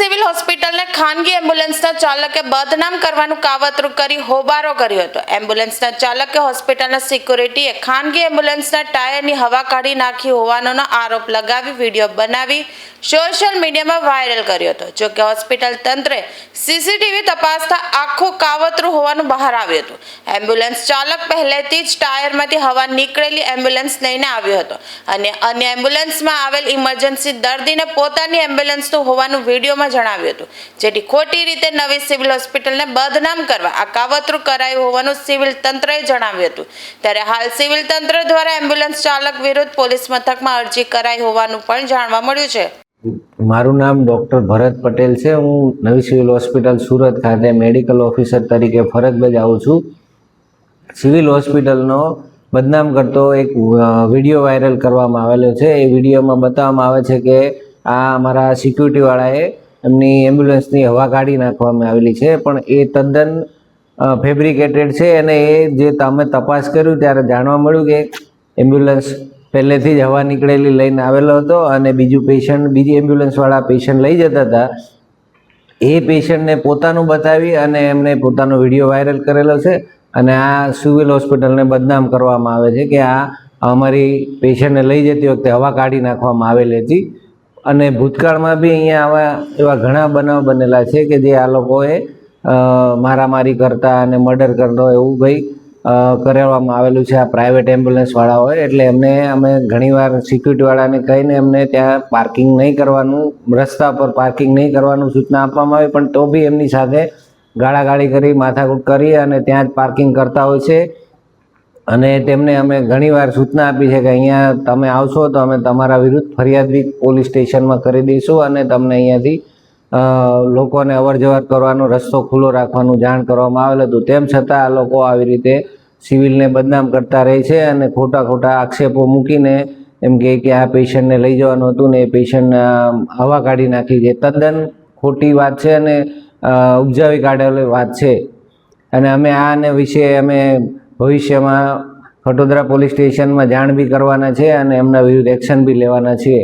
Civil હોસ્પિટલને ખાનગી એમ્બ્યુલન્સના ચાલકે બદનામ કરવાનું કાવતરું કરી હોબારો કર્યો હતો। એમ્બ્યુલન્સના ચાલકે હોસ્પિટલના સિક્યુરિટીએ ખાનગી એમ્બ્યુલન્સના ટાયરની હવા કાઢી નાખી હોવાનો આરોપ લગાવી વિડીયો બનાવી સોશિયલ મીડિયામાં વાયરલ કર્યો હતો। જો કે હોસ્પિટલ તંત્રે સીસીટીવી તપાસતા આખું કાવતરું હોવાનું બહાર આવ્યું હતું। એમ્બ્યુલન્સ ચાલક પહેલેથી જ ટાયરમાંથી હવા નીકળેલી એમ્બ્યુલન્સ લઈને આવ્યો હતો અને અન્ય એમ્બ્યુલન્સમાં આવેલ ઇમરજન્સી દર્દીને પોતાની એમ્બ્યુલન્સનું હોવાનું વિડીયોમાં જણાવ્યું હતું, જેથી ખોટી રીતે નવી સિવિલ હોસ્પિટલને બદનામ કરવા આ કાવતરું કરાયું હોવાનું સિવિલ તંત્રએ જણાવ્યું હતું। ત્યારે હાલ સિવિલ તંત્ર દ્વારા એમ્બ્યુલન્સ ચાલક વિરુદ્ધ પોલીસ મથકમાં અરજી કરાઈ હોવાનું પણ જાણવા મળ્યું છે। મારું નામ ડૉક્ટર ભરત પટેલ છે। હું નવી સિવિલ હોસ્પિટલ સુરત ખાતે મેડિકલ ઓફિસર તરીકે ફરજ બજાવું છું। સિવિલ હોસ્પિટલનો બદનામ કરતો એક વિડીયો વાયરલ કરવામાં આવેલો છે। એ વિડીયોમાં બતાવવામાં આવે છે કે આ અમારા સિક્યુરિટીવાળાએ એમની એમ્બ્યુલન્સની હવા કાઢી નાખવામાં આવેલી છે, પણ એ તદ્દન ફેબ્રિકેટેડ છે અને એ જે તમે તપાસ કર્યું ત્યારે જાણવા મળ્યું કે એમ્બ્યુલન્સ પહેલેથી જ હવા નીકળેલી લઈને આવેલો હતો અને બીજી એમ્બ્યુલન્સવાળા પેશન્ટ લઈ જતા હતા। એ પેશન્ટને પોતાનું બતાવી અને એમને પોતાનો વિડીયો વાયરલ કરેલો છે અને આ સિવિલ હોસ્પિટલને બદનામ કરવામાં આવે છે કે આ અમારી પેશન્ટને લઈ જતી વખતે હવા કાઢી નાખવામાં આવેલી હતી। અને ભૂતકાળમાં બી અહીંયા એવા ઘણા બનાવ બનેલા છે કે જે આ લોકોએ મારામારી કરતા અને મર્ડર કરતા એવું ભાઈ કરવામાં આવેલું છે આ પ્રાઇવેટ એમ્બ્યુલન્સવાળાઓએ। એટલે અમે ઘણીવાર સિક્યુરિટીવાળાને કહીને એમને ત્યાં પાર્કિંગ નહીં કરવાનું, રસ્તા પર પાર્કિંગ નહીં કરવાનું સૂચના આપવામાં આવી, પણ તો બી એમની સાથે ગાળાગાળી કરી, માથાકૂટ કરી અને ત્યાં જ પાર્કિંગ કરતા હોય છે। અને તેમને અમે ઘણીવાર સૂચના આપી છે કે અહીંયા તમે આવશો તો અમે તમારા વિરુદ્ધ ફરિયાદ બી પોલીસ સ્ટેશનમાં કરી દઈશું અને તમને અહીંયાથી લોકોને અવર જવર કરવાનો રસ્તો ખુલ્લો રાખવાનું જાણ કરવામાં આવેલું હતું। તેમ છતાં આ લોકો આવી રીતે સિવિલને બદનામ કરતા રહે છે અને ખોટા આક્ષેપો મૂકીને એમ કહે કે આ પેશન્ટને લઈ જવાનું હતું ને એ પેશન્ટ હવા કાઢી નાખી છે। તદ્દન ખોટી વાત છે અને ઉપજાવી કાઢેલી વાત છે અને અમે આને વિશે ભવિષ્યમાં ખટોદરા પોલીસ સ્ટેશનમાં જાણ બી કરવાના છે અને એમના વિરુદ્ધ એક્શન બી લેવાના છીએ।